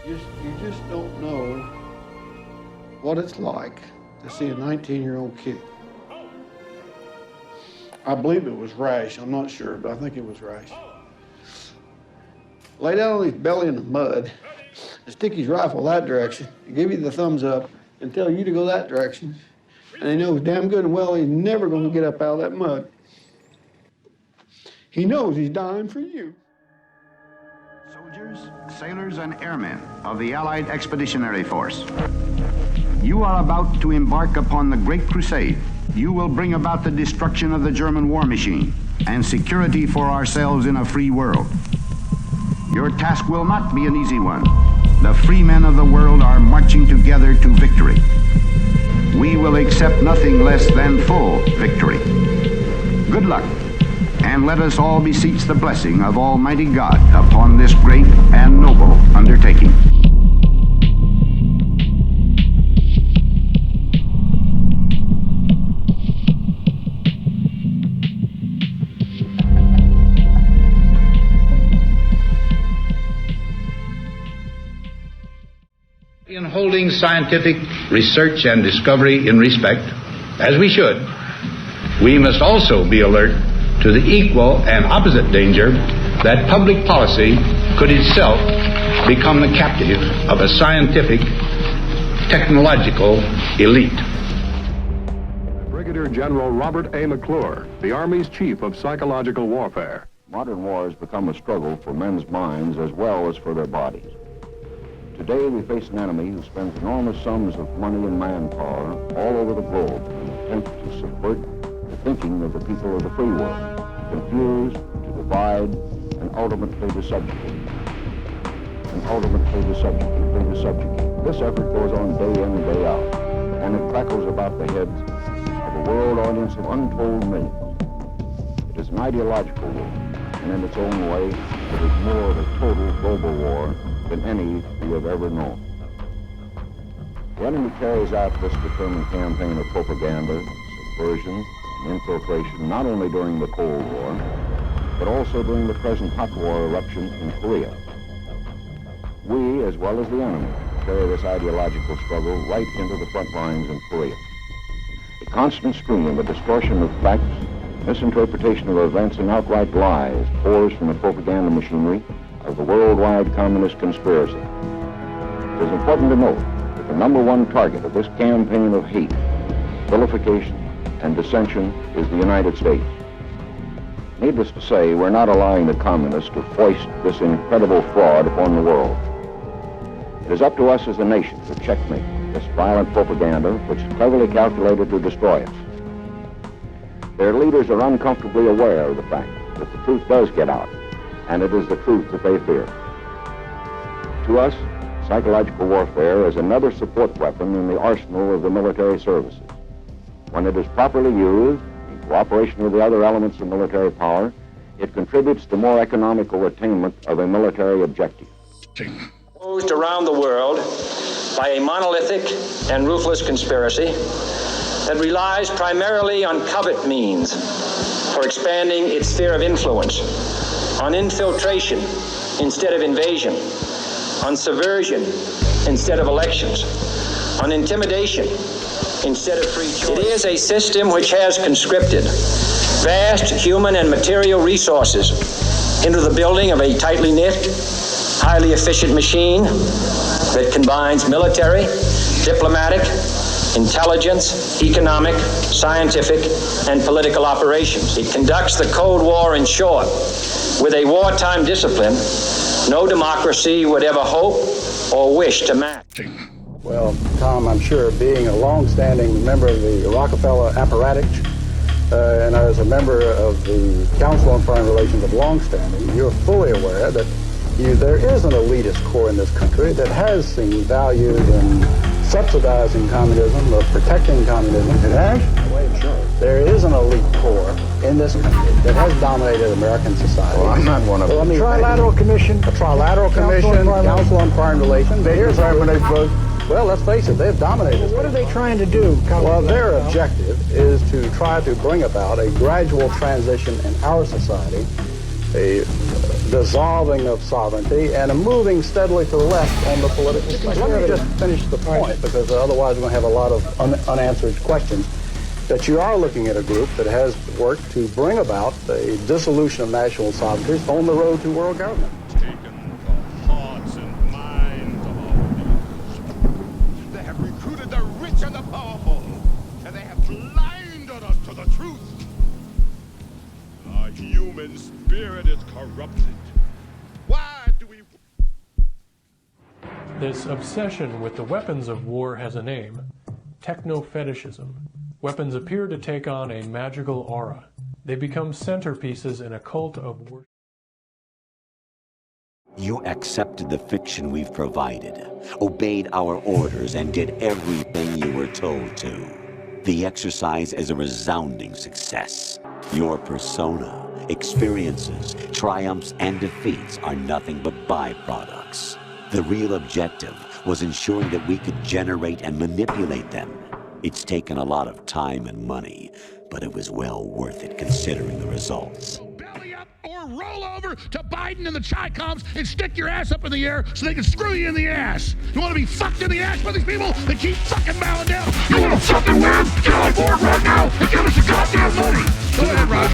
You just don't know what it's like to see a 19-year-old kid. I believe it was Rash. I'm not sure, but I think it was Rash. Lay down on his belly in the mud and stick his rifle that direction and give you the thumbs up and tell you to go that direction. And he knows damn good and well he's never going to get up out of that mud. He knows he's dying for you. Soldiers, sailors, and airmen of the Allied Expeditionary Force, you are about to embark upon the Great Crusade. You will bring about the destruction of the German war machine and security for ourselves in a free world. Your task will not be an easy one. The free men of the world are marching together to victory. We will accept nothing less than full victory. Good luck, and let us all beseech the blessing of Almighty God upon this great and noble undertaking. In holding scientific research and discovery in respect, as we should, we must also be alert to the equal and opposite danger that public policy could itself become the captive of a scientific, technological elite. Brigadier General Robert A. McClure, the Army's Chief of Psychological Warfare. Modern war has become a struggle for men's minds as well as for their bodies. Today we face an enemy who spends enormous sums of money and manpower all over the globe in an attempt to subvert the thinking of the people of the free world, to confuse, to divide, and ultimately to subjugate. This effort goes on day in and day out, and it crackles about the heads of a world audience of untold millions. It is an ideological war, and in its own way, it is more of a total global war than any we have ever known. The enemy carries out this determined campaign of propaganda, subversion, and infiltration not only during the Cold War, but also during the present hot war eruption in Korea. We, as well as the enemy, carry this ideological struggle right into the front lines in Korea. A constant stream of distortion of facts, misinterpretation of events, and outright lies pours from the propaganda machinery of the worldwide communist conspiracy. It is important to note that the number one target of this campaign of hate, vilification, and dissension is the United States. Needless to say, we're not allowing the communists to foist this incredible fraud upon the world. It is up to us as a nation to checkmate this violent propaganda which is cleverly calculated to destroy us. Their leaders are uncomfortably aware of the fact that the truth does get out, and it is the truth that they fear. To us, psychological warfare is another support weapon in the arsenal of the military services. When it is properly used, in cooperation with the other elements of military power, it contributes to more economical attainment of a military objective. Opposed around the world by a monolithic and ruthless conspiracy that relies primarily on covert means for expanding its sphere of influence, on infiltration instead of invasion, on subversion instead of elections, on intimidation instead of free choice. It is a system which has conscripted vast human and material resources into the building of a tightly knit, highly efficient machine that combines military, diplomatic, intelligence, economic, scientific, and political operations. It conducts the Cold War, in short, with a wartime discipline no democracy would ever hope or wish to match. Well, Tom, I'm sure being a long-standing member of the Rockefeller apparatus and as a member of the Council on Foreign Relations of longstanding, you're fully aware that there is an elitist core in this country that has seen value in subsidizing communism, of protecting communism. It has? Sure. There is an elite core in this country that has dominated American society. Well, I'm not one of them. Trilateral Commission. A Trilateral Commission, Council on Foreign Relations. Here's our well, let's face it, they've dominated. What are they trying to do? Well, their objective is to try to bring about a gradual transition in our society, a dissolving of sovereignty and a moving steadily to the left on the political spectrum. Let me just finish the point, because otherwise we're going to have a lot of unanswered questions. That you are looking at a group that has worked to bring about the dissolution of national sovereignty on the road to world government. Taken the hearts and minds of our leaders. They have recruited the rich and the powerful, and they have blinded us to the truth. Our human spirit is corrupted. Why do we... This obsession with the weapons of war has a name: techno-fetishism. Weapons appear to take on a magical aura. They become centerpieces in a cult of worship. You accepted the fiction we've provided, obeyed our orders, and did everything you were told to. The exercise is a resounding success. Your persona, experiences, triumphs, and defeats are nothing but byproducts. The real objective was ensuring that we could generate and manipulate them. It's taken a lot of time and money, but it was well worth it considering the results. Belly up or roll over to Biden and the Chi-Coms and stick your ass up in the air so they can screw you in the ass. You want to be fucked in the ass by these people that keep fucking bowing down? You want to fucking win? Get on board right now and give us the goddamn money. Go ahead, Rod.